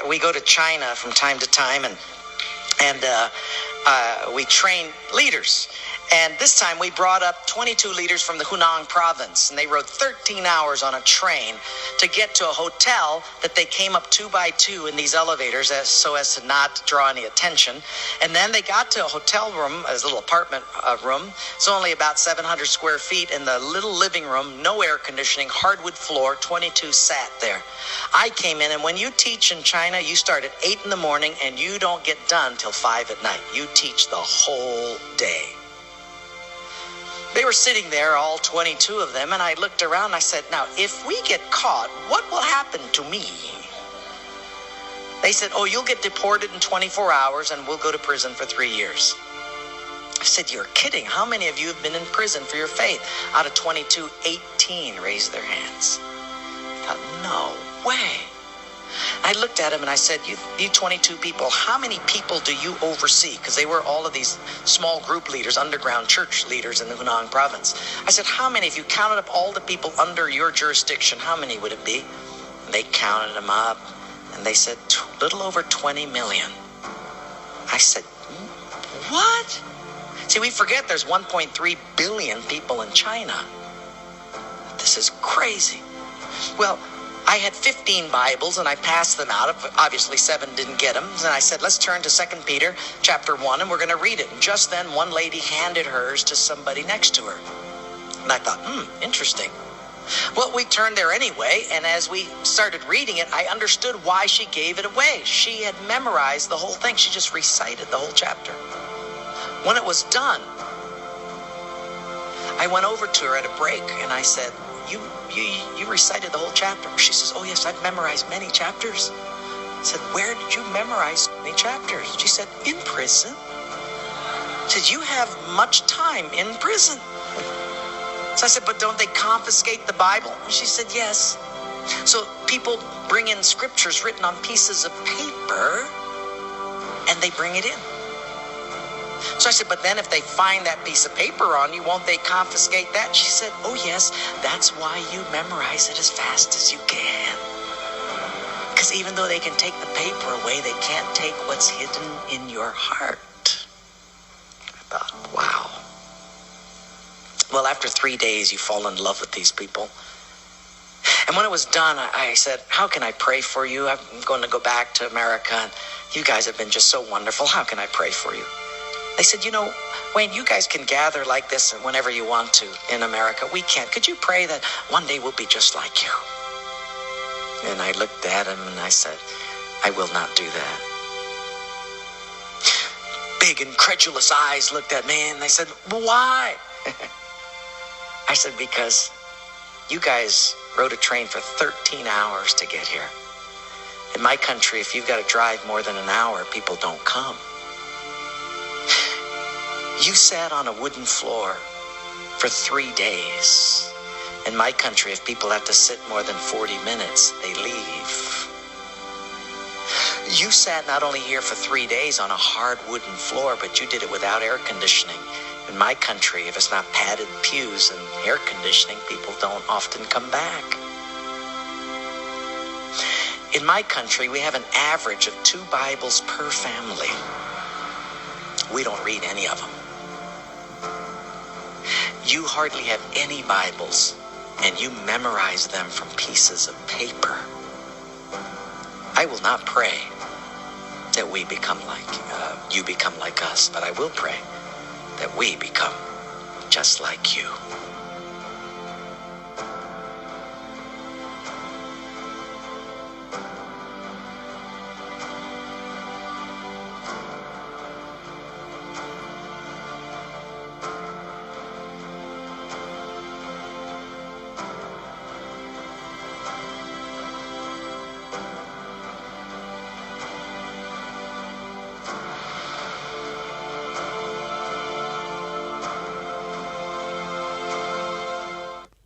we go to China from time to time, and we train leaders. And this time we brought up 22 leaders from the Hunan province, and they rode 13 hours on a train to get to a hotel that they came up 2 by 2 in these elevators so as to not draw any attention. And then they got to a hotel room, a little apartment room. It's only about 700 square feet. In the little living room, no air conditioning, hardwood floor, 22 sat there. I came in, and when you teach in China, you start at 8 in the morning and you don't get done till 5 at night. You teach the whole day. They were sitting there, all 22 of them, and I looked around and I said, now, if we get caught, what will happen to me? They said, oh, you'll get deported in 24 hours and we'll go to prison for 3 years. I said, you're kidding. How many of you have been in prison for your faith? Out of 22, 18 raised their hands. I thought, no way. I looked at him and I said, you 22 people, how many people do you oversee? Because they were all of these small group leaders, underground church leaders in the Hunan province. I said, how many, if you counted up all the people under your jurisdiction, how many would it be? And they counted them up, and they said, a little over 20 million. I said, what? See, we forget there's 1.3 billion people in China. This is crazy. Well, I had 15 Bibles, and I passed them out. Obviously, 7 didn't get them. And I said, let's turn to 2 Peter chapter 1, and we're going to read it. And just then, one lady handed hers to somebody next to her. And I thought, interesting. Well, we turned there anyway, and as we started reading it, I understood why she gave it away. She had memorized the whole thing. She just recited the whole chapter. When it was done, I went over to her at a break, and I said, you recited the whole chapter. She says, oh yes, I've memorized many chapters. I said, where did you memorize many chapters? She said, in prison. I said, you have much time in prison. So I said, but don't they confiscate the Bible? And she said, yes. So people bring in scriptures written on pieces of paper, and they bring it in. So I said, but then if they find that piece of paper on you, won't they confiscate that? She said, oh yes, that's why you memorize it as fast as you can. Because even though they can take the paper away, they can't take what's hidden in your heart. I thought, wow. Well, after 3 days, you fall in love with these people. And when it was done, I said, how can I pray for you? I'm going to go back to America, and you guys have been just so wonderful. How can I pray for you? They said, Wayne, you guys can gather like this whenever you want to in America. We can't. Could you pray that one day we'll be just like you? And I looked at him and I said, I will not do that. Big, incredulous eyes looked at me and they said, why? I said, because you guys rode a train for 13 hours to get here. In my country, if you've got to drive more than an hour, people don't come. You sat on a wooden floor for 3 days. In my country, if people have to sit more than 40 minutes, they leave. You sat not only here for 3 days on a hard wooden floor, but you did it without air conditioning. In my country, if it's not padded pews and air conditioning, people don't often come back. In my country, we have an average of 2 Bibles per family. We don't read any of them. You hardly have any Bibles, and you memorize them from pieces of paper. I will not pray that we become like, you become like us, but I will pray that we become just like you.